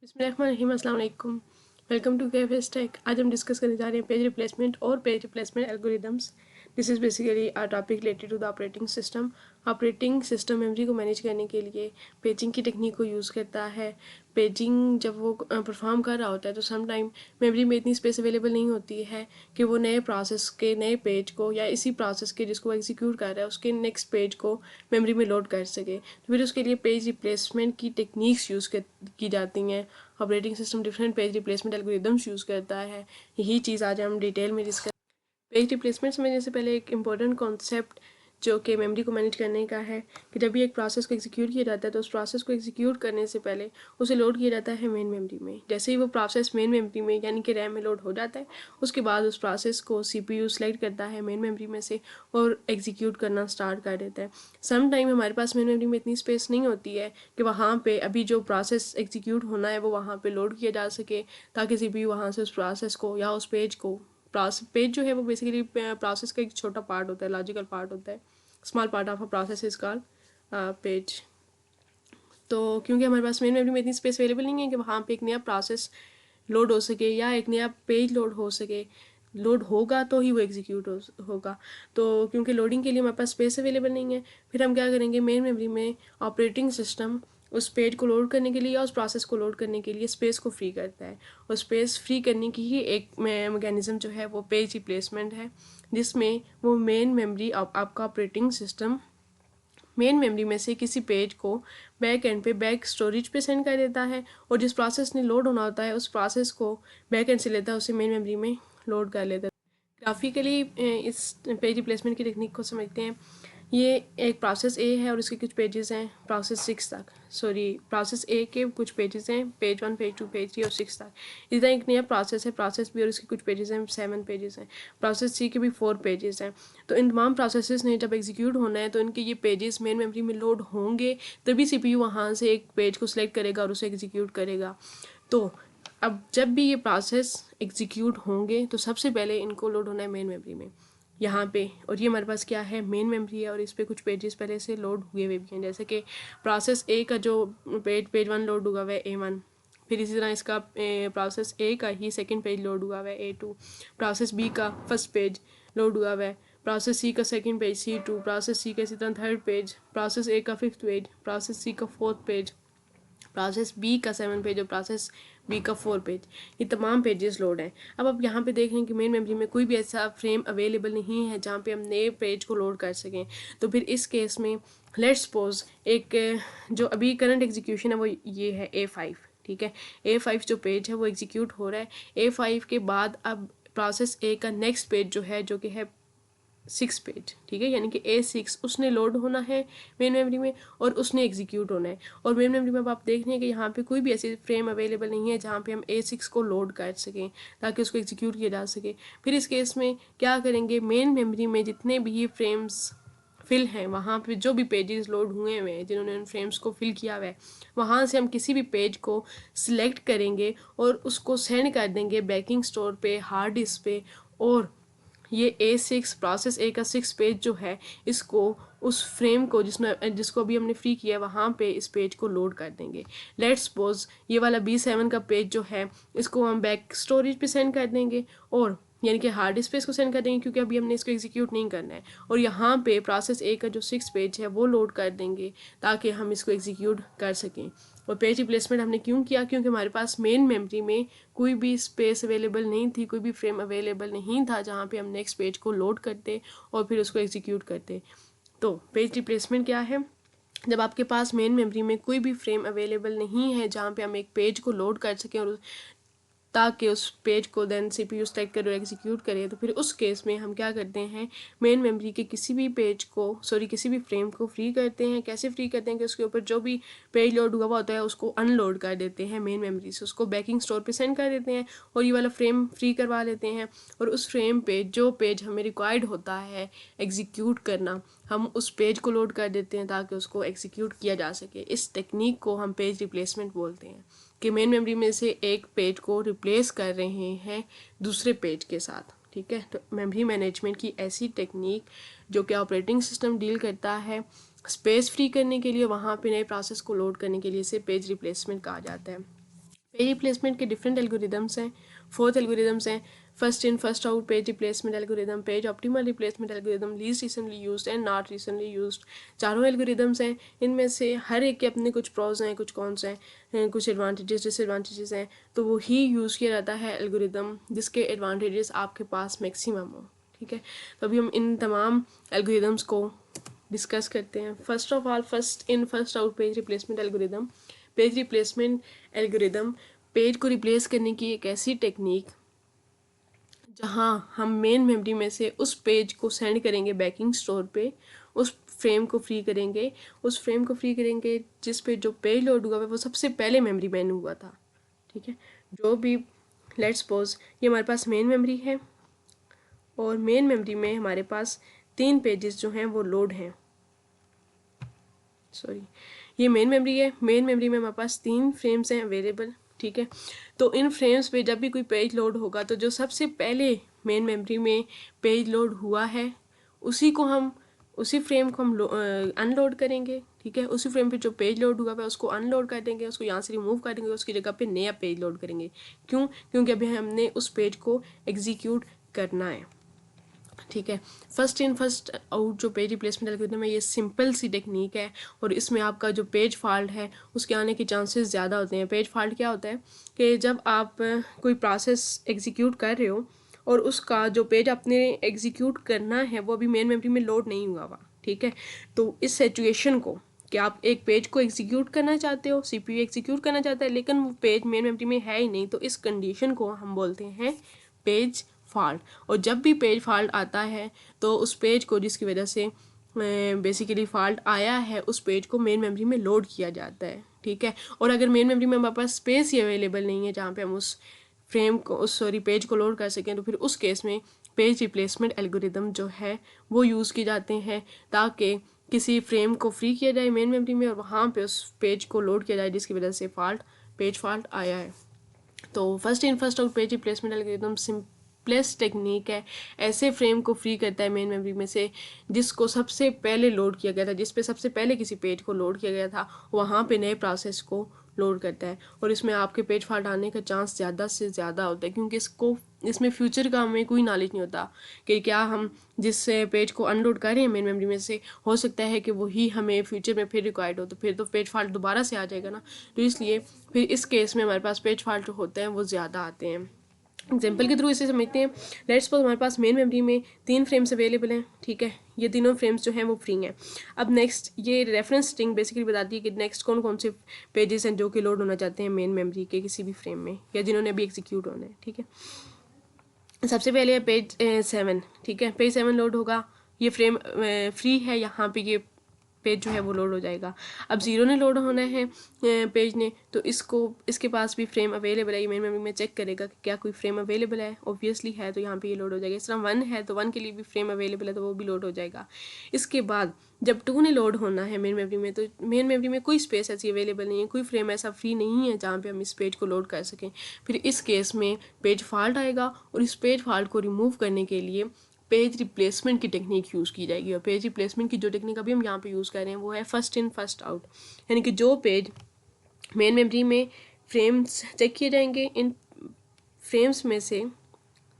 बिस्मिल्लाहिर्रहमानिर्रहीम, अस्सलाम वालेकुम। Welcome to KFS tech. आज हम डिस्कस करने जा रहे हैं पेज रिप्लेसमेंट और page replacement algorithms. This is basically a topic related to the operating system. Operating system memory को मैनेज करने के लिए पेजिंग की टेक्निक को यूज़ करता है। पेजिंग जब वो परफॉर्म कर रहा होता है तो सम टाइम मेमोरी में इतनी स्पेस अवेलेबल नहीं होती है कि वो नए प्रोसेस के नए पेज को या इसी प्रोसेस के जिसको एग्जीक्यूट कर रहा है उसके नेक्स्ट पेज को मेमोरी में लोड कर सके। तो फिर उसके लिए पेज रिप्लेसमेंट की टेक्निक्स यूज़ की जाती हैं। Operating system different page replacement algorithms use करता है। यही चीज़ आज हम डिटेल में डिस्कस। पेज रिप्लेसमेंट समझने से पहले एक इम्पॉर्टेंट कॉन्सेप्ट जो कि मेमोरी को मैनेज करने का है कि जब भी एक प्रोसेस को एग्जीक्यूट किया जाता है तो उस प्रोसेस को एग्जीक्यूट करने से पहले उसे लोड किया जाता है मेन मेमोरी में। जैसे ही वो प्रोसेस मेन मेमोरी में यानी कि रैम में लोड हो जाता है उसके बाद उस प्रोसेस को सीपीयू सेलेक्ट करता है मेन मेमोरी में से और एग्जीक्यूट करना स्टार्ट कर देता है। सम टाइम हमारे पास मेन मेमोरी में इतनी स्पेस नहीं होती है कि वहाँ पे अभी जो प्रोसेस एग्जीक्यूट होना है वो वहाँ पे लोड किया जा सके ताकि सीपीयू वहाँ से उस प्रोसेस को या उस पेज को पेज जो है वो बेसिकली प्रोसेस का एक छोटा पार्ट होता है, लॉजिकल पार्ट होता है। Small part of a process is called page. तो क्योंकि हमारे पास मेन मेमोरी में इतनी स्पेस अवेलेबल नहीं है कि वहाँ पे एक नया प्रोसेस लोड हो सके या एक नया पेज लोड हो सके, लोड होगा तो ही वो एग्जीक्यूट होगा। तो क्योंकि लोडिंग के लिए हमारे पास स्पेस अवेलेबल नहीं है, फिर हम क्या करेंगे, मेन मेमोरी में ऑपरेटिंग सिस्टम उस पेज को लोड करने के लिए या उस प्रोसेस को लोड करने के लिए स्पेस को फ्री करता है। और स्पेस फ्री करने की ही एक मैकेनिज़्म जो है वो पेज रिप्लेसमेंट है, जिसमें वो मेन मेमोरी आपका ऑपरेटिंग सिस्टम मेन मेमोरी में से किसी पेज को बैक एंड पे बैक स्टोरेज पे सेंड कर देता है और जिस प्रोसेस ने लोड होना होता है उस प्रोसेस को बैक एंड से लेता है, उसे मेन मेमोरी में लोड कर लेता है। ग्राफिकली इस पेज रिप्लेसमेंट की टेक्निक को समझते हैं। ये एक प्रोसेस ए है और इसके कुछ पेजेस हैं प्रोसेस 6 तक। प्रोसेस ए के कुछ पेजेस हैं, पेज 1, पेज 2, पेज 3 और 6 तक। इस तरह एक नया प्रोसेस है प्रोसेस बी और इसके कुछ पेजेस हैं 7 पेजेस हैं। प्रोसेस सी के भी 4 पेजेस हैं। तो इन तमाम प्रोसेसेस ने जब एग्जीक्यूट होना है तो इनके ये पेजेस मेन मेमोरी में लोड होंगे, तभी सीपीयू वहाँ से एक पेज को सिलेक्ट करेगा और उसे एग्जीक्यूट करेगा। तो अब जब भी ये प्रोसेस एग्जीक्यूट होंगे तो सबसे पहले इनको लोड होना है मेन मेमोरी में यहाँ पे। और ये हमारे पास क्या है, मेन मेमोरी है और इस पर कुछ पेजेस पहले से लोड हुए हुए भी हैं। जैसे कि प्रोसेस ए का जो पेज 1 लोड हुआ हुआ है A1, फिर इसी तरह इसका प्रोसेस ए का ही सेकंड पेज लोड हुआ हुआ है A2, प्रोसेस बी का फर्स्ट पेज लोड हुआ हुआ है, प्रोसेस सी का सेकंड पेज C2, प्रोसेस सी का इसी तरह थर्ड पेज, प्रोसेस ए का फिफ्थ पेज, प्रोसेस सी का फोर्थ पेज, प्रोसेस बी का 7 पेज और प्रोसेस बी का 4 पेज। ये तमाम पेजेस लोड हैं। अब आप यहाँ पे देख रहे हैं कि मेन मेमोरी में कोई भी ऐसा फ्रेम अवेलेबल नहीं है जहाँ पे हम नए पेज को लोड कर सकें। तो फिर इस केस में लेट्स सपोज एक जो अभी करंट एग्जीक्यूशन है वो ये है A5, ठीक है। A5 जो पेज है वो एग्जीक्यूट हो रहा है। A5 के बाद अब प्रोसेस ए का नेक्स्ट पेज जो है, जो कि है 6 पेज, ठीक है, यानी कि A6 उसने लोड होना है मेन मेमोरी में और उसने एग्जीक्यूट होना है। और मेन मेमोरी में अब आप देख रहे हैं कि यहाँ पे कोई भी ऐसी फ्रेम अवेलेबल नहीं है जहाँ पे हम A6 को लोड कर सकें ताकि उसको एग्जीक्यूट किया जा सके। फिर इस केस में क्या करेंगे, मेन मेमोरी में जितने भी ये फ्रेम्स फिल हैं, वहाँ पे जो भी पेजेस लोड हुए हुए हैं जिन्होंने उन फ्रेम्स को फिल किया हुआ है, वहाँ से हम किसी भी पेज को सिलेक्ट करेंगे और उसको सेंड कर देंगे बैकिंग स्टोर पे, हार्ड डिस्क पे। और ये A6 प्रोसेस ए का 6 पेज जो है इसको उस फ्रेम को जिसको अभी हमने फ्री किया है वहाँ पे इस पेज को लोड कर देंगे। लेट्स सपोज ये वाला B7 का पेज जो है इसको हम बैक स्टोरेज पे सेंड कर देंगे और यानी कि हार्ड डिस्क पे इसको सेंड कर देंगे क्योंकि अभी हमने इसको एग्जीक्यूट नहीं करना है। और यहाँ पे प्रोसेस ए का जो 6 पेज है वो लोड कर देंगे ताकि हम इसको एग्जीक्यूट कर सकें। और पेज रिप्लेसमेंट हमने क्यों किया, क्योंकि हमारे पास मेन मेमोरी में कोई भी स्पेस अवेलेबल नहीं थी, कोई भी फ्रेम अवेलेबल नहीं था जहाँ पे हम नेक्स्ट पेज को लोड करते और फिर उसको एग्जीक्यूट करते। तो पेज रिप्लेसमेंट क्या है, जब आपके पास मेन मेमोरी में कोई भी फ्रेम अवेलेबल नहीं है जहाँ पे हम एक पेज को लोड कर सकें और ताकि उस पेज को देन सीपीयू सेलेक्ट करे और एग्जीक्यूट करे, तो फिर उस केस में हम क्या करते हैं, मेन मेमोरी के किसी भी पेज को किसी भी फ्रेम को फ्री करते हैं। कैसे फ्री करते हैं कि उसके ऊपर जो भी पेज लोड हुआ हुआ होता है उसको अनलोड कर देते हैं मेन मेमोरी से, उसको बैकिंग स्टोर पे सेंड कर देते हैं और ये वाला फ्रेम फ्री करवा लेते हैं। और उस फ्रेम पे जो पेज हमें रिक्वायर्ड होता है एग्जीक्यूट करना, हम उस पेज को लोड कर देते हैं ताकि उसको एग्जीक्यूट किया जा सके। इस टेक्निक को हम पेज रिप्लेसमेंट बोलते हैं कि मेन मेमोरी में से एक पेज को रिप्लेस कर रहे हैं दूसरे पेज के साथ, ठीक है। तो मेमोरी मैनेजमेंट की ऐसी टेक्निक जो कि ऑपरेटिंग सिस्टम डील करता है स्पेस फ्री करने के लिए, वहाँ पे नए प्रोसेस को लोड करने के लिए, इसे पेज रिप्लेसमेंट कहा जाता है। पेज रिप्लेसमेंट के डिफरेंट एल्गोरिदम्स हैं, 4 एल्गोरिदम्स हैं, first in first out page replacement algorithm, page optimal replacement algorithm, least recently used and not recently used. चारों एल्गोरिदम्स हैं, इनमें से हर एक के अपने कुछ प्रॉज हैं, कुछ कॉन्स हैं, कुछ एडवांटेजेस डिसएडवांटेजेस हैं, तो वो ही यूज़ किया जाता है एल्गोरिदम जिसके एडवांटेजेस आपके पास मैक्सिमम हो। ठीक है, तो अभी हम इन तमाम एल्गोरिदम्स को डिस्कस करते हैं। First of all, first in first out page replacement algorithm. Page replacement algorithm page को रिप्लेस करने की एक ऐसी टेक्निक जहां हम मेन मेमोरी में से उस पेज को सेंड करेंगे बैकिंग स्टोर पे, उस फ्रेम को फ्री करेंगे जिस पे जो पेज लोड हुआ है वो सबसे पहले मेमोरी में हुआ था। ठीक है, जो भी लेट्स सपोज ये हमारे पास मेन मेमोरी है और मेन मेमोरी में हमारे पास 3 पेजेस जो हैं वो लोड हैं। ये मेन मेमोरी है, मेन मेमोरी में हमारे पास 3 फ्रेम्स हैं अवेलेबल। ठीक है, तो इन फ्रेम्स पे जब भी कोई पेज लोड होगा तो जो सबसे पहले मेन मेमोरी में पेज लोड हुआ है उसी फ्रेम को हम अनलोड करेंगे। ठीक है, उसी फ्रेम पे जो पेज लोड हुआ है उसको अनलोड कर देंगे, उसको यहाँ से रिमूव कर देंगे, उसकी जगह पे नया पेज लोड करेंगे। क्योंकि अभी हमने उस पेज को एग्जीक्यूट करना है। ठीक है, फर्स्ट इन फर्स्ट आउट जो पेज रिप्लेसमेंट एल्गोरिथम है, ये सिंपल सी टेक्निक है और इसमें आपका जो पेज फॉल्ट है उसके आने के चांसेस ज़्यादा होते हैं। पेज फॉल्ट क्या होता है कि जब आप कोई प्रोसेस एग्जीक्यूट कर रहे हो और उसका जो पेज आपने एग्जीक्यूट करना है वो अभी मेन मेमोरी में लोड नहीं हुआ हुआ। ठीक है, तो इस सिचुएशन को कि आप एक पेज को एग्जीक्यूट करना चाहते हो, CPU एग्जीक्यूट करना चाहता है, लेकिन वो पेज मेन मेमोरी में है ही नहीं, तो इस कंडीशन को हम बोलते हैं पेज फॉल्ट। और जब भी पेज फॉल्ट आता है तो उस पेज को जिसकी वजह से बेसिकली फॉल्ट आया है उस पेज को मेन मेमोरी में लोड किया जाता है। ठीक है, और अगर मेन मेमोरी में हमारे पास स्पेस ही अवेलेबल नहीं है जहाँ पे हम उस पेज को लोड कर सकें, तो फिर उस केस में पेज रिप्लेसमेंट एल्गोरिदम जो है वो यूज़ किए जाते हैं ताकि किसी फ्रेम को फ्री किया जाए मेन मेमोरी में और वहाँ पे उस पेज को लोड किया जाए जिसकी वजह से पेज फॉल्ट आया है। तो first in first out page replacement algorithm simplest technique है, ऐसे फ्रेम को फ्री करता है मेन मेमोरी में से जिसको सबसे पहले लोड किया गया था, जिस पे सबसे पहले किसी पेज को लोड किया गया था, वहाँ पे नए प्रोसेस को लोड करता है। और इसमें आपके पेज फॉल्ट आने का चांस ज़्यादा से ज़्यादा होता है क्योंकि इसमें फ्यूचर का हमें कोई नॉलेज नहीं होता कि क्या हम जिस पेज को अनलोड कर रहे हैं मेन मेमोरी में से हो सकता है कि वही हमें फ्यूचर में फिर रिक्वायर्ड हो, तो फिर तो पेज फॉल्ट दोबारा से आ जाएगा ना। तो इसलिए फिर इस केस में हमारे पास पेज फॉल्ट जो होते हैं वो ज़्यादा आते हैं। एग्जाम्पल के थ्रू इसे समझते हैं। लेट्स सपोज हमारे पास मेन मेमोरी में 3 फ्रेम्स अवेलेबल हैं। ठीक है, ये तीनों फ्रेम्स जो हैं वो फ्री हैं। अब नेक्स्ट ये रेफरेंस स्ट्रिंग बेसिकली बताती है कि नेक्स्ट कौन कौन से पेजेस हैं जो कि लोड होना चाहते हैं मेन मेमोरी के किसी भी फ्रेम में या जिन्होंने अभी एग्जीक्यूट होना है। ठीक है, सबसे पहले है पेज 7। ठीक है, पेज 7 लोड होगा, ये फ्रेम फ्री है, यहाँ पे ये पेज जो है वो लोड हो जाएगा। अब 0 ने लोड होना है पेज ने, तो इसके पास भी फ्रेम अवेलेबल है, ये मेन मेमोरी में चेक करेगा कि क्या कोई फ्रेम अवेलेबल है, ऑब्वियसली है तो यहाँ पे ये लोड हो जाएगा। इस तरह 1 है तो 1 के लिए भी फ्रेम अवेलेबल है तो वो भी लोड हो जाएगा। इसके बाद जब 2 ने लोड होना है मेन मेमोरी में, तो मेन मेमोरी में कोई स्पेस ऐसी अवेलेबल नहीं है, कोई फ्रेम ऐसा फ्री नहीं है जहाँ पे हम इस पेज को लोड कर सकें। फिर इस केस में पेज फॉल्ट आएगा और इस पेज फॉल्ट को रिमूव करने के लिए पेज रिप्लेसमेंट की टेक्निक यूज़ की जाएगी। और पेज रिप्लेसमेंट की जो टेक्निक अभी हम यहाँ पे यूज़ कर रहे हैं वो है फर्स्ट इन फर्स्ट आउट, यानी कि जो पेज मेन मेमोरी में फ्रेम्स चेक किए जाएंगे, इन फ्रेम्स में से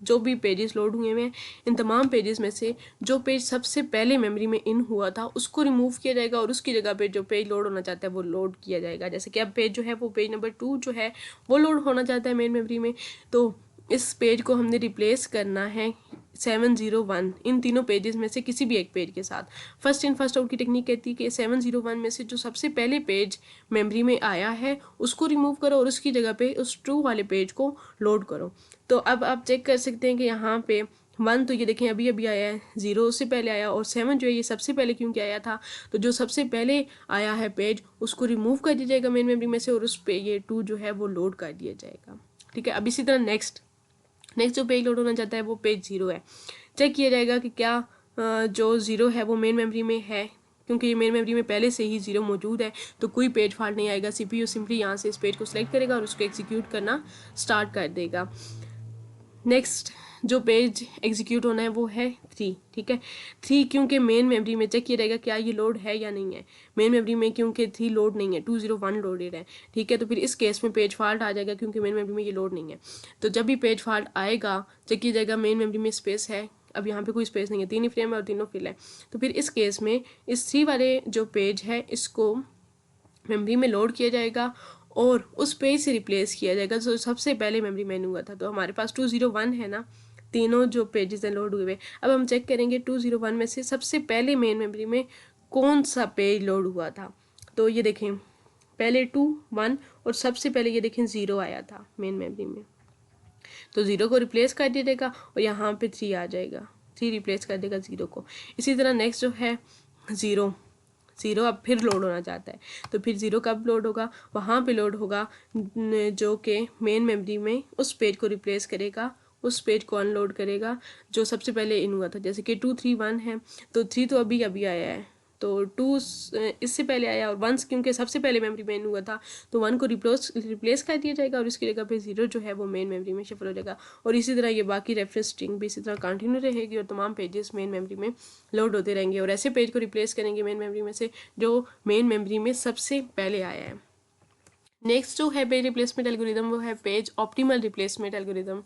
जो भी पेजेस लोड हुए हैं इन तमाम पेजेस में से जो पेज सबसे पहले मेमोरी में इन हुआ था उसको रिमूव किया जाएगा और उसकी जगह पे जो पेज लोड होना चाहता है वो लोड किया जाएगा। जैसे कि अब पेज जो है वो पेज नंबर 2 जो है वो लोड होना चाहता है मेन मेमोरी में, तो इस पेज को हमने रिप्लेस करना है 701 इन तीनों पेजेस में से किसी भी एक पेज के साथ। फर्स्ट इन फर्स्ट आउट की टेक्निक कहती है कि 701 में से जो सबसे पहले पेज मेमोरी में आया है उसको रिमूव करो और उसकी जगह पे उस ट्रू वाले पेज को लोड करो। तो अब आप चेक कर सकते हैं कि यहाँ पे 1 तो ये देखें अभी अभी आया है, 0 उससे पहले आया और 7 जो है ये सबसे पहले क्योंकि आया था, तो जो सबसे पहले आया है पेज उसको रिमूव कर दिया जाएगा मेन मेमोरी में से और उस पे ये 2 जो है वो लोड कर दिया जाएगा। ठीक है, अब इसी तरह नेक्स्ट जो पेज लोड होना चाहता है वो पेज 0 है। चेक किया जाएगा कि क्या जो 0 है वो मेन मेमोरी में है, क्योंकि ये मेन मेमोरी में पहले से ही 0 मौजूद है तो कोई पेज फॉल्ट नहीं आएगा। CPU सिंपली यहाँ से इस पेज को सिलेक्ट करेगा और उसको एग्जीक्यूट करना स्टार्ट कर देगा। नेक्स्ट जो पेज एग्जीक्यूट होना है वो है 3, ठीक है। 3 क्योंकि मेन मेमोरी में चेक किया जाएगा क्या ये लोड है या नहीं है। मेन मेमोरी में क्योंकि 3 लोड नहीं है, 201 लोडेड है, ठीक है। तो फिर इस केस में पेज फॉल्ट आ जाएगा क्योंकि मेन मेमोरी में ये लोड नहीं है। तो जब भी पेज फॉल्ट आएगा चेक किया जाएगा मेन मेमोरी में स्पेस है। अब यहाँ पे कोई स्पेस नहीं है, 3 ही फ्रेम है और तीनों फिल है। तो फिर इस केस में इस 3 वाले जो पेज है इसको मेमोरी में लोड किया जाएगा और उस पेज से रिप्लेस किया जाएगा जो सबसे पहले मेमोरी में हुआ था। तो हमारे पास 201 है ना, तीनों जो पेजेस हैं लोड हुए। अब हम चेक करेंगे 201 में से सबसे पहले मेन मेमोरी में कौन सा पेज लोड हुआ था। तो ये देखें पहले 2 1 और सबसे पहले ये देखें 0 आया था मेन मेमोरी में, तो 0 को रिप्लेस कर दिया जाएगा और यहाँ पे 3 आ जाएगा, 3 रिप्लेस कर देगा 0 को। इसी तरह नेक्स्ट जो है 0 अब फिर लोड होना चाहता है, तो फिर 0 कब लोड होगा, वहाँ पे लोड होगा जो कि मेन मेमोरी में उस पेज को रिप्लेस करेगा, उस पेज को अनलोड करेगा जो सबसे पहले इन हुआ था। जैसे कि 2 3 1 है तो 3 तो अभी अभी आया है, तो 2 इससे पहले आया और 1 क्योंकि सबसे पहले मेमोरी में इन हुआ था तो 1 को रिप्लेस कर दिया जाएगा और इसकी जगह पे 0 जो है वो मेन मेमोरी में शिफ्ट हो जाएगा। और इसी तरह ये बाकी रेफरेंस स्ट्रिंग भी इसी तरह कंटिन्यू रहेगी और तमाम पेजेस मेन मेमोरी में लोड होते रहेंगे और ऐसे पेज को रिप्लेस करेंगे मेन मेमोरी में से जो मेन मेमोरी में सबसे पहले आया है। नेक्स्ट जो है पेज रिप्लेसमेंट एल्गोरिदम वो है page optimal replacement algorithm.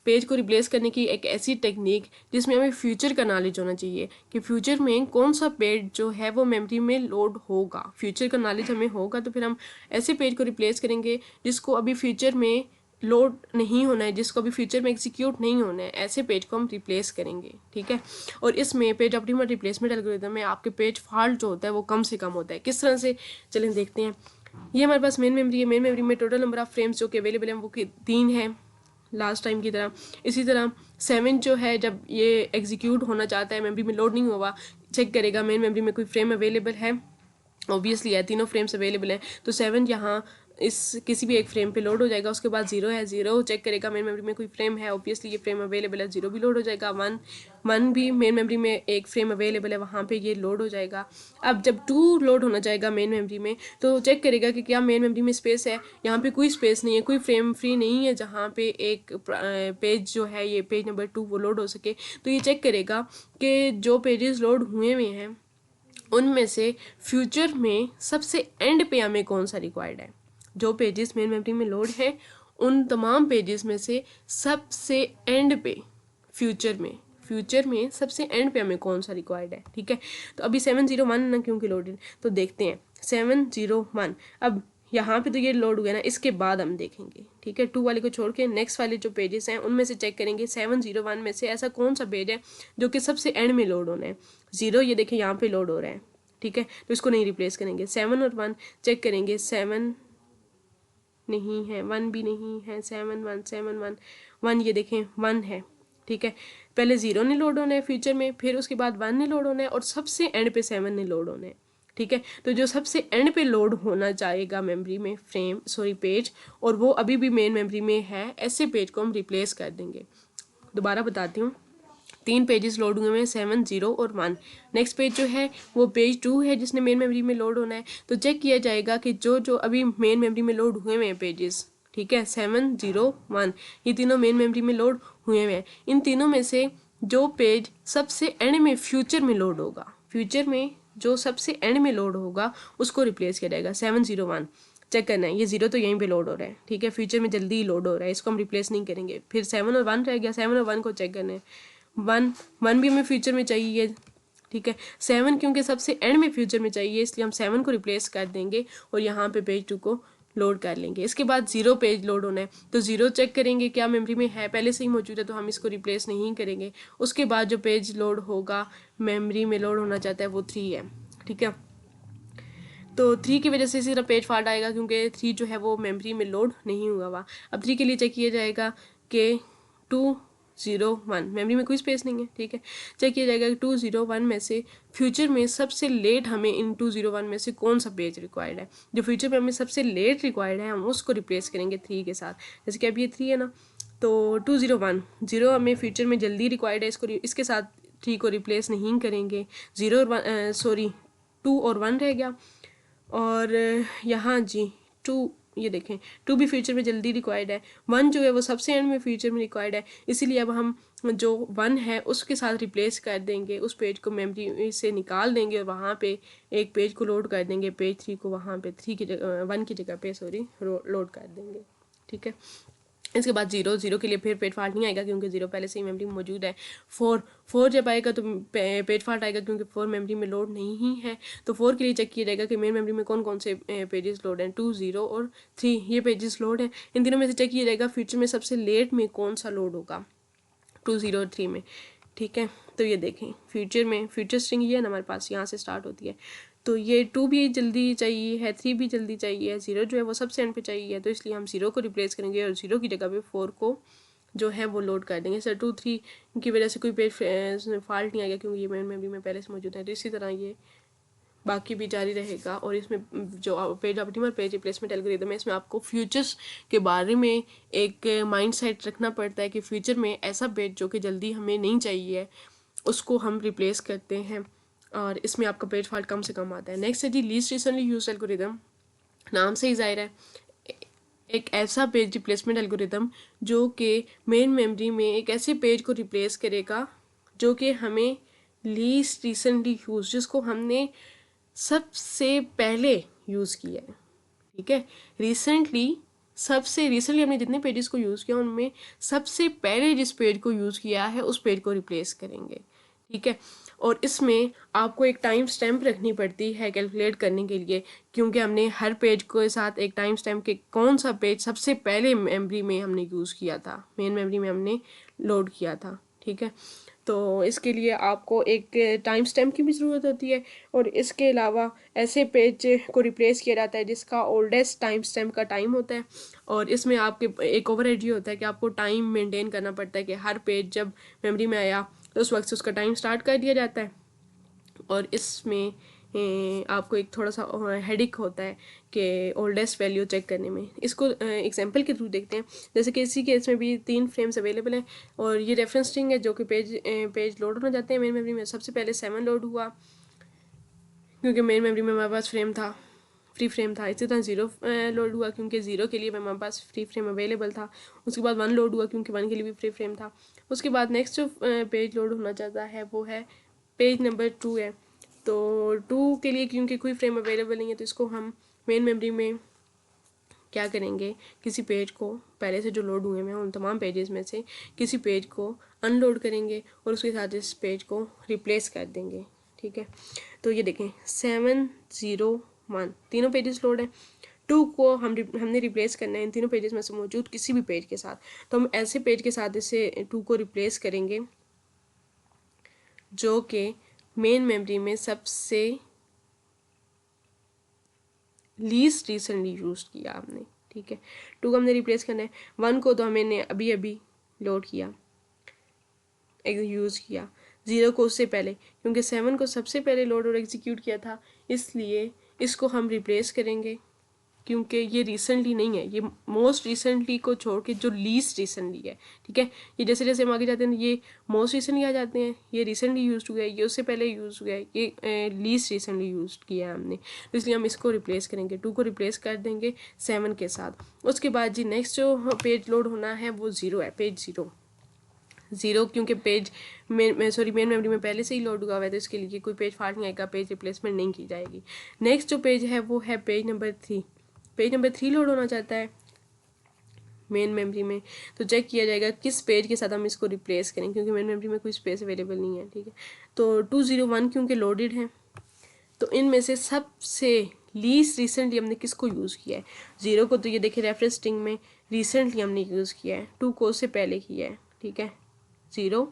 Page को रिप्लेस करने की एक ऐसी टेक्निक जिसमें हमें फ्यूचर का नॉलेज होना चाहिए कि फ्यूचर में कौन सा पेज जो है वो मेमोरी में लोड होगा। फ्यूचर का नॉलेज हमें होगा तो फिर हम ऐसे पेज को रिप्लेस करेंगे जिसको अभी फ्यूचर में लोड नहीं होना है, जिसको अभी फ्यूचर में एग्जीक्यूट नहीं होना है, ऐसे पेज को हम रिप्लेस करेंगे, ठीक है। और इसमें पेज ऑप्टिमल रिप्लेसमेंट एल्गोरिदम में आपके पेज फॉल्ट जो होता है वो कम से कम होता है। किस तरह से चलें देखते हैं। ये हमारे पास मेन मेमोरी है, मेन मेमोरी में टोटल नंबर ऑफ फ्रेम्स जो कि अवेलेबल हैं वो 3 है लास्ट टाइम की तरह। इसी तरह 7 जो है जब ये एग्जीक्यूट होना चाहता है मेमोरी में लोड नहीं हुआ चेक करेगा मेन मेमोरी में कोई फ्रेम अवेलेबल है, ऑब्वियसली है तीनों फ्रेम्स अवेलेबल हैं तो 7 यहाँ इस किसी भी एक फ्रेम पे लोड हो जाएगा। उसके बाद 0 है, 0 चेक करेगा मेन मेमोरी में कोई फ्रेम है, ऑब्वियसली ये फ्रेम अवेलेबल है, 0 भी लोड हो जाएगा। 1 भी मेन मेमोरी में एक फ्रेम अवेलेबल है, वहाँ पे ये लोड हो जाएगा। अब जब 2 लोड होना चाहेगा मेन मेमोरी में तो चेक करेगा कि क्या मेन मेमोरी में स्पेस है। यहाँ पे कोई स्पेस नहीं है, कोई फ्रेम फ्री नहीं है जहाँ पे एक पेज जो है ये पेज नंबर 2 वो लोड हो सके। तो ये चेक करेगा कि जो पेजेस लोड हुए हुए हैं उनमें से फ्यूचर में सबसे एंड पे हमें कौन सा रिक्वायर्ड है। जो पेजेस मेन मेमोरी में लोड है उन तमाम पेजेस में से सबसे एंड पे फ्यूचर में सबसे एंड पे हमें कौन सा रिक्वायर्ड है, ठीक है। तो अभी 701 ना क्योंकि लोडेड, तो देखते हैं 701। अब यहाँ पे तो ये लोड हुआ ना, इसके बाद हम देखेंगे, ठीक है। 2 वाले को छोड़ के नेक्स्ट वाले जो पेजेस हैं उनमें से चेक करेंगे 701 में से ऐसा कौन सा पेज है जो कि सबसे एंड में लोड होना है। 0 ये देखें यहाँ पे लोड हो रहा है, ठीक है, तो इसको नहीं रिप्लेस करेंगे। 7 और 1 चेक करेंगे, 7 नहीं है, 1 भी नहीं है, 7 ये देखें 1 है, ठीक है। पहले 0 ने लोड होना है फ्यूचर में, फिर उसके बाद 1 ने लोड होना है और सबसे एंड पे 7 ने लोड होना है, ठीक है। तो जो सबसे एंड पे लोड होना चाहेगा मेमोरी में पेज और वो अभी भी मेन मेमोरी में है, ऐसे पेज को हम रिप्लेस कर देंगे। दोबारा बताती हूँ, 3 पेजेस लोड हुए हैं 7 0 और 1। नेक्स्ट पेज जो है वो पेज 2 है जिसने मेन मेमोरी में लोड होना है। तो चेक किया जाएगा कि जो अभी मेन मेमोरी में लोड हुए हुए हैं पेजेस, ठीक है, 7 0 1 ये तीनों मेन मेमोरी में लोड हुए हुए हैं। इन तीनों में से जो पेज सबसे एंड में फ्यूचर में लोड होगा, फ्यूचर में जो सबसे एंड में लोड होगा उसको रिप्लेस किया जाएगा। 7 0 1 चेक करना है, ये 0 तो यहीं पे लोड हो रहा है, ठीक है, फ्यूचर में जल्दी ही लोड हो रहा है, इसको हम रिप्लेस नहीं करेंगे। फिर 7 और 1 रह गया, 7 और 1 को चेक करना है। 1 भी हमें फ्यूचर में चाहिए, ठीक है। 7 क्योंकि सबसे एंड में फ्यूचर में चाहिए इसलिए हम 7 को रिप्लेस कर देंगे और यहाँ पे पेज 2 को लोड कर लेंगे। इसके बाद 0 पेज लोड होना है तो 0 चेक करेंगे क्या मेमोरी में है, पहले से ही मौजूद है तो हम इसको रिप्लेस नहीं करेंगे। उसके बाद जो पेज लोड होगा मेमोरी में लोड होना चाहता है वो 3 है, ठीक है। तो 3 की वजह से इसी तरह पेज फॉल्ट आएगा क्योंकि 3 जो है वो मेमोरी में लोड नहीं हुआ हुआ। अब 3 के लिए चेक किया जाएगा कि 2 0 1 मेमोरी में कोई स्पेस नहीं है, ठीक है। चेक किया जाएगा कि 2 0 1 में से फ्यूचर में सबसे लेट हमें इन 2 0 1 में से कौन सा पेज रिक्वायर्ड है। जो फ्यूचर में हमें सबसे लेट रिक्वायर्ड है हम उसको रिप्लेस करेंगे 3 के साथ। जैसे कि अब ये 3 है ना, तो 2 0 1 0 हमें फ्यूचर में जल्दी रिक्वायर्ड है, इसके साथ 3 को रिप्लेस नहीं करेंगे। 0 और 2 और 1 रह गया और यहाँ जी 2 ये देखें 2 भी फ्यूचर में जल्दी रिक्वायर्ड है, 1 जो है वो सबसे एंड में फ्यूचर में रिक्वायर्ड है, इसीलिए अब हम जो 1 है उसके साथ रिप्लेस कर देंगे, उस पेज को मेमोरी से निकाल देंगे और वहाँ पे एक पेज को लोड कर देंगे, पेज 3 को वहाँ पे 3 की जगह 1 की जगह पे लोड कर देंगे। ठीक है, इसके बाद 0 के लिए फिर पेज फॉल्ट नहीं आएगा क्योंकि 0 पहले से ही मेमोरी में मौजूद है। 4 जब आएगा तो पेज फॉल्ट आएगा क्योंकि 4 मेमोरी में लोड नहीं है। तो 4 के लिए चेक किया जाएगा कि मेन मेमोरी में कौन कौन से पेजेस लोड हैं, 2, 0 और 3 ये पेजेस लोड हैं। इन तीनों में से चेक किया जाएगा फ्यूचर में सबसे लेट में कौन सा लोड होगा 2, 0 और 3 में। ठीक है, तो ये देखें फ्यूचर में फ्यूचर स्ट्रिंग ये है ना हमारे पास, यहाँ से स्टार्ट होती है, तो ये 2 भी जल्दी चाहिए है, 3 भी जल्दी चाहिए है, 0 जो है वो सबसे एंड पे चाहिए, तो इसलिए हम 0 को रिप्लेस करेंगे और 0 की जगह पे 4 को जो है वो लोड कर देंगे। सर 2, 3 की वजह से कोई पेज फॉल्ट नहीं आएगा क्योंकि ये मेन मेमोरी में पहले से मौजूद है। तो इसी तरह ये बाकी भी जारी रहेगा। और इसमें जो page optimal page replacement algorithm है, इसमें आपको फ्यूचर्स के बारे में एक माइंड सेट रखना पड़ता है कि फ्यूचर में ऐसा पेज जो कि जल्दी हमें नहीं चाहिए उसको हम रिप्लेस करते हैं, और इसमें आपका पेज फॉल्ट कम से कम आता है। नेक्स्ट है जी लीस्ट रिसेंटली यूज्ड एल्गोरिथम। नाम से ही जाहिर है एक ऐसा पेज रिप्लेसमेंट एल्गोरिथम जो कि मेन मेमोरी में एक ऐसे पेज को रिप्लेस करेगा जो कि हमें लीस्ट रिसेंटली यूज, जिसको हमने सबसे पहले यूज़ किया है। ठीक है, सबसे रिसेंटली हमने जितने पेजेस को यूज़ किया उनमें सबसे पहले जिस पेज को यूज़ किया है उस पेज को रिप्लेस करेंगे। ठीक है, और इसमें आपको एक टाइम स्टैम्प रखनी पड़ती है कैलकुलेट करने के लिए, क्योंकि हमने हर पेज के साथ एक टाइम स्टैम्प के कौन सा पेज सबसे पहले मेमोरी में हमने यूज़ किया था, मेन मेमोरी में हमने लोड किया था। ठीक है, तो इसके लिए आपको एक टाइम स्टैम्प की भी ज़रूरत होती है, और इसके अलावा ऐसे पेज को रिप्लेस किया जाता है जिसका ओल्डेस्ट टाइम स्टैम्प का टाइम होता है, और इसमें आपके एक ओवरहेड ये होता है कि आपको टाइम मेंटेन करना पड़ता है कि हर पेज जब मेमोरी में आया तो उस वक्त से उसका टाइम स्टार्ट कर दिया जाता है। और इसमें आपको एक थोड़ा सा हेडिक होता है कि ओल्डेस्ट वैल्यू चेक करने में। इसको एग्जांपल के थ्रू देखते हैं। जैसे कि इसी केस में भी 3 फ्रेम्स अवेलेबल हैं और ये रेफरेंस स्ट्रिंग है जो कि पेज लोड होना चाहते हैं मेन मेमोरी में। सबसे पहले 7 लोड हुआ क्योंकि मेन मेमोरी में हमारे पास फ्री फ्रेम था। इसी तरह 0 लोड हुआ क्योंकि 0 के लिए हमारे पास फ्री फ्रेम अवेलेबल था। उसके बाद 1 लोड हुआ क्योंकि 1 के लिए भी फ्री फ्रेम था। उसके बाद नेक्स्ट जो पेज लोड होना चाहता है वो है पेज नंबर 2 है। तो 2 के लिए क्योंकि कोई फ्रेम अवेलेबल नहीं है तो इसको हम मेन मेमोरी में क्या करेंगे, किसी पेज को पहले से जो लोड हुए हैं उन तमाम पेजेस में से किसी पेज को अनलोड करेंगे और उसके साथ इस पेज को रिप्लेस कर देंगे। ठीक है, तो ये देखें 7, 0, 1 तीनों पेजेस लोड हैं। 2 को हमने रिप्लेस करना है इन तीनों पेजेस में से मौजूद किसी भी पेज के साथ। तो हम ऐसे पेज के साथ इसे 2 को रिप्लेस करेंगे जो कि मेन मेमोरी में सबसे लीस्ट रिसेंटली यूज किया हमने। ठीक है, 2 को हमने रिप्लेस करना है, 1 को तो हमने अभी अभी लोड किया यूज़ किया, 0 को उससे पहले क्योंकि 7 को सबसे पहले लोड और एग्जीक्यूट किया था, इसलिए इसको हम रिप्लेस करेंगे क्योंकि ये रिसेंटली नहीं है, ये मोस्ट रिसेंटली को छोड़ के जो लीस्ट रिसेंटली है। ठीक है, ये जैसे जैसे हम आगे जाते हैं ये मोस्ट रिसेंटली आ जाते हैं, ये रिसेंटली यूज हुआ है, ये उससे पहले यूज हुआ है, ये लीस्ट रिसेंटली यूज किया है हमने, तो इसलिए हम इसको रिप्लेस करेंगे। 2 को रिप्लेस कर देंगे 7 के साथ। उसके बाद जी नेक्स्ट जो पेज लोड होना है वो 0 है, पेज 0 क्योंकि पेज मेन मेमोरी में पहले से ही लोड हुआ है तो इसके लिए कोई पेज फॉल्ट नहीं आएगा, पेज रिप्लेसमेंट नहीं की जाएगी। नेक्स्ट जो पेज है वो है page number 3। Page number 3 load होना चाहता है मेन मेमोरी में, तो चेक किया जाएगा किस पेज के साथ हम इसको रिप्लेस करें क्योंकि मेन मेमोरी में कोई स्पेस अवेलेबल नहीं है। ठीक है, तो 201 क्योंकि लोडेड है, तो इनमें से सबसे लीस्ट रिसेंटली हमने किसको यूज़ किया है, 0 को तो ये देखिए रेफरेंस स्ट्रिंग में रिसेंटली हमने यूज़ किया है, 2 को उससे पहले किया है। ठीक है, 0,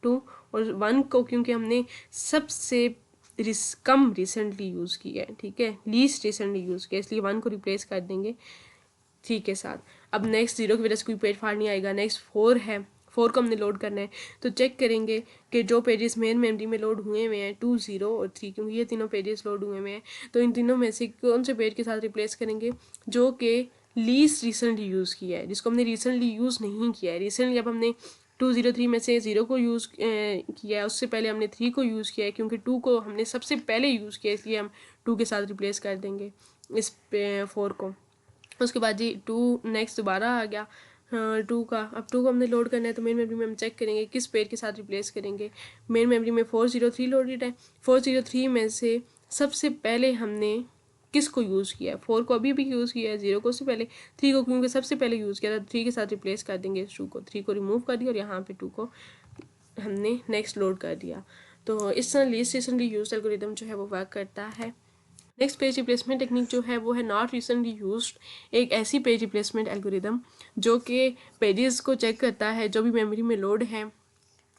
2 और 1 को क्योंकि हमने सबसे कम रिसेंटली यूज़ किया है। ठीक है, लीस्ट रिसेंटली यूज़ किया, इसलिए 1 को रिप्लेस कर देंगे 3 के साथ। अब नेक्स्ट 0 की वजह से कोई पेज फॉल्ट नहीं आएगा। नेक्स्ट 4 है, 4 को हमने लोड करना है, तो चेक करेंगे कि जो पेजेस मेन मेमोरी में लोड हुए हुए हैं 2, 0 और 3 क्योंकि ये तीनों पेजेस लोड हुए हुए हैं, तो इन तीनों में से कौन से पेज के साथ रिप्लेस करेंगे जो कि लीस्ट रिसेंटली यूज़ किया है, जिसको हमने रिसेंटली यूज़ नहीं किया है। रिसेंटली अब हमने 203 में से 0 को यूज़ किया है, उससे पहले हमने 3 को यूज़ किया है क्योंकि 2 को हमने सबसे पहले यूज़ किया, इसलिए हम 2 के साथ रिप्लेस कर देंगे इस 4 को। उसके बाद जी 2 नेक्स्ट दोबारा आ गया 2 का। अब 2 को हमने लोड करना है तो मेन मेमोरी में हम चेक करेंगे किस पेज के साथ रिप्लेस करेंगे। मेन मेमोरी में 403 लोडेड है। 403 में से सबसे पहले हमने किसको यूज़ किया है, 4 को अभी भी यूज़ किया है, 0 को उससे पहले, 3 को क्योंकि सबसे पहले यूज़ किया था, 3 के साथ रिप्लेस कर देंगे इस 2 को। 3 को रिमूव कर दिया और यहाँ पे 2 को हमने नेक्स्ट लोड कर दिया। तो इस तरह लीस्ट रिसेंटली यूज्ड एल्गोरिदम जो है वो वर्क करता है। नेक्स्ट पेज रिप्लेसमेंट टेक्निक जो है वो है नॉट रिसेंटली यूज्ड। एक ऐसी पेज रिप्लेसमेंट एल्गोरिदम जो कि पेजेस को चेक करता है जो भी मेमोरी में लोड है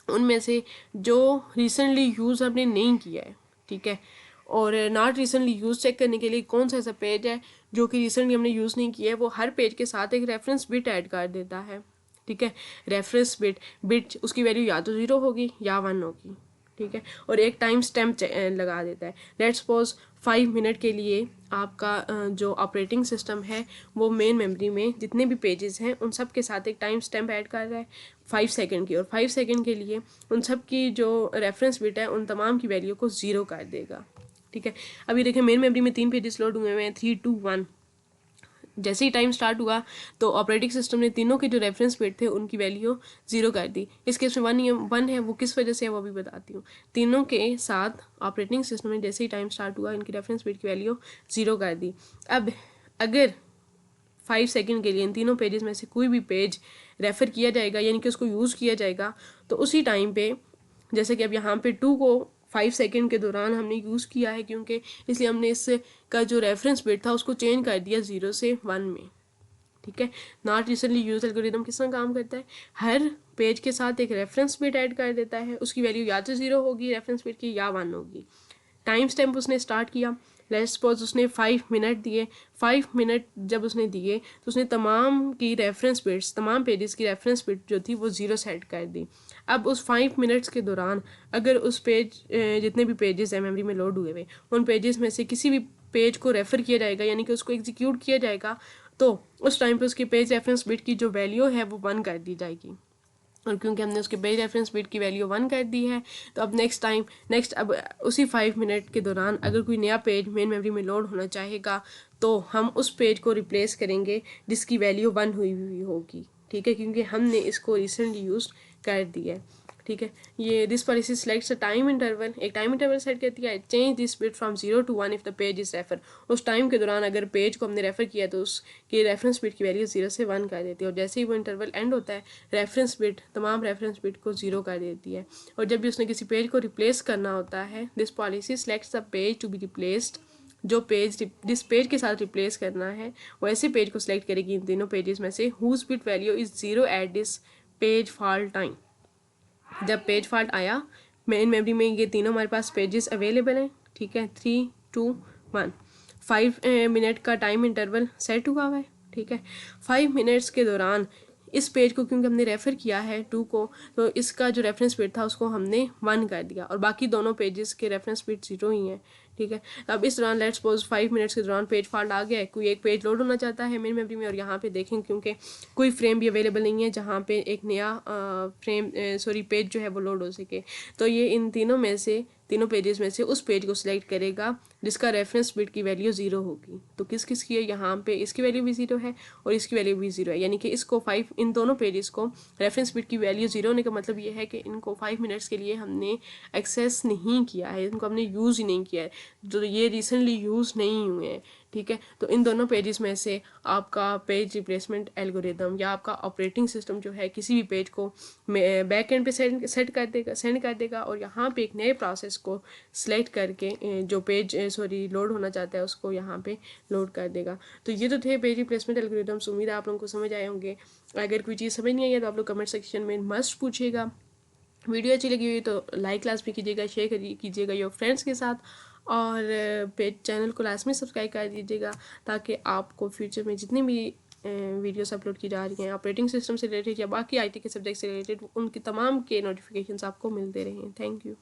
उनमें से जो रिसेंटली यूज़ हमने नहीं किया है, ठीक है। और नॉट रिसेंटली यूज़ चेक करने के लिए कौन सा ऐसा पेज है जो कि रिसेंटली हमने यूज़ नहीं किया है, वो हर पेज के साथ एक रेफरेंस बिट ऐड कर देता है, ठीक है। रेफरेंस बिट उसकी वैल्यू या तो 0 होगी या 1 होगी, ठीक है। और एक टाइम स्टैम्प लगा देता है। लेट्स सपोज 5 मिनट के लिए आपका जो ऑपरेटिंग सिस्टम है वो मेन मेमोरी में जितने भी पेजेस हैं उन सब के साथ एक टाइम स्टैम्प ऐड कर रहा है 5 सेकंड की, और 5 सेकंड के लिए उन सब की जो रेफरेंस बिट है उन तमाम की वैल्यू को 0 कर देगा, ठीक है। अभी देखिए मेन मेमोरी में 3 पेजेस लोड हुए हैं, 3, 2, 1। जैसे ही टाइम स्टार्ट हुआ तो ऑपरेटिंग सिस्टम ने तीनों के जो रेफरेंस बिट थे उनकी वैल्यू 0 कर दी। इस केस में 1 है, वो किस वजह से है वो भी बताती हूँ। तीनों के साथ ऑपरेटिंग सिस्टम ने जैसे ही टाइम स्टार्ट हुआ इनकी रेफरेंस बिट की वैल्यू 0 कर दी। अब अगर 5 सेकंड के लिए इन तीनों पेजेस में से कोई भी पेज रेफ़र किया जाएगा यानी कि उसको यूज़ किया जाएगा तो उसी टाइम पे, जैसे कि अब यहाँ पे 2 को 5 सेकंड के दौरान हमने यूज़ किया है क्योंकि इसलिए हमने इसका जो रेफरेंस बिट था उसको चेंज कर दिया 0 से 1 में, ठीक है। नॉट रिसेंटली यूज एल्गोरिदम किस तरह काम करता है, हर पेज के साथ एक रेफरेंस बिट ऐड कर देता है, उसकी वैल्यू या तो 0 होगी रेफरेंस बिट की या 1 होगी। टाइम स्टैम्प उसने स्टार्ट किया, लेट्स सपोज उसने 5 मिनट दिए। 5 मिनट जब उसने दिए तो उसने तमाम की रेफरेंस बिट्स, तमाम पेजेस की रेफरेंस बिट जो थी वो 0 सेट कर दी। अब उस 5 मिनट्स के दौरान अगर उस पेज जितने भी पेजेस हैं मेमोरी में लोड हुए हुए उन पेजेस में से किसी भी पेज को रेफ़र किया जाएगा यानी कि उसको एग्जीक्यूट किया जाएगा तो उस टाइम पे उसकी पेज रेफरेंस बिट की जो वैल्यू है वो 1 कर दी जाएगी। और क्योंकि हमने उसके पेज रेफरेंस बिट की वैल्यू 1 कर दी है तो अब अब उसी 5 मिनट के दौरान अगर कोई नया पेज मेन मेमोरी में लोड होना चाहेगा तो हम उस पेज को रिप्लेस करेंगे जिसकी वैल्यू 1 हुई होगी, ठीक है, क्योंकि हमने इसको रिसेंटली यूज़ कर दिया है, ठीक है। ये this policy selects a time interval, एक टाइम इंटरवल सेट करती है। Change this bit from 0 to 1 if the page is refer. उस टाइम के दौरान अगर पेज को हमने रेफर किया तो उसकी रेफरेंस बिट की वैल्यू 0 से 1 कर देती है, और जैसे ही वो इंटरवल एंड होता है रेफरेंस बिट, तमाम रेफरेंस बिट को 0 कर देती है। और जब भी उसने किसी पेज को रिप्लेस करना होता है this policy selects the page to be replaced. जो पेज जिस पेज के साथ रिप्लेस करना है वो ऐसे पेज को सिलेक्ट करेगी इन तीनों पेजेस में से whose bit value is 0 at this page fault time. जब पेज फॉल्ट आया मेन मेमोरी में ये तीनों हमारे पास पेजेस अवेलेबल हैं, ठीक है। 3, 2, 1 5 मिनट का टाइम इंटरवल सेट हुआ है, ठीक है। 5 मिनट्स के दौरान इस पेज को क्योंकि हमने रेफ़र किया है 2 को तो इसका जो रेफरेंस बिट था उसको हमने 1 कर दिया और बाकी दोनों पेजेस के रेफरेंस बिट 0 ही हैं, ठीक है। अब इस दौरान लेट्स सपोज 5 मिनट्स के दौरान पेज फॉल्ट आ गया है, कोई एक पेज लोड होना चाहता है मेन मेमोरी में और यहाँ पे देखें क्योंकि कोई फ्रेम भी अवेलेबल नहीं है जहाँ पे एक नया पेज जो है वो लोड हो सके, तो ये इन तीनों पेजेस में से उस पेज को सिलेक्ट करेगा जिसका रेफरेंस बिट की वैल्यू 0 होगी। तो किस किस की है, यहाँ पे इसकी वैल्यू भी 0 है और इसकी वैल्यू भी 0 है, यानी कि इसको इन दोनों पेजेस को रेफरेंस बिट की वैल्यू 0 होने का मतलब ये है कि इनको 5 मिनट्स के लिए हमने एक्सेस नहीं किया है, इनको हमने यूज़ ही नहीं किया है, जो ये रिसेंटली यूज़ नहीं हुए हैं, ठीक है। तो इन दोनों पेजेस में से आपका पेज रिप्लेसमेंट एल्गोरिदम या आपका ऑपरेटिंग सिस्टम जो है किसी भी पेज को बैक एंड पे सेंड कर देगा और यहाँ पे एक नए प्रोसेस को सिलेक्ट करके जो पेज लोड होना चाहता है उसको यहाँ पे लोड कर देगा। तो ये तो थे पेज रिप्लेसमेंट एल्गोरिदम्स। उम्मीद है आप लोगों को समझ आए होंगे। अगर कोई चीज़ समझ नहीं आई है तो आप लोग कमेंट सेक्शन में मस्ट पूछिएगा। वीडियो अच्छी लगी हुई तो लाइक क्लास भी कीजिएगा, शेयर कीजिएगा योर फ्रेंड्स के साथ, और पेज चैनल को लाजमी सब्सक्राइब कर दीजिएगा ताकि आपको फ्यूचर में जितनी भी वीडियोस अपलोड की जा रही हैं ऑपरेटिंग सिस्टम से रिलेटेड या बाकी आईटी के सब्जेक्ट से रिलेटेड उनकी तमाम के नोटिफिकेशंस आपको मिलते रहें। Thank you.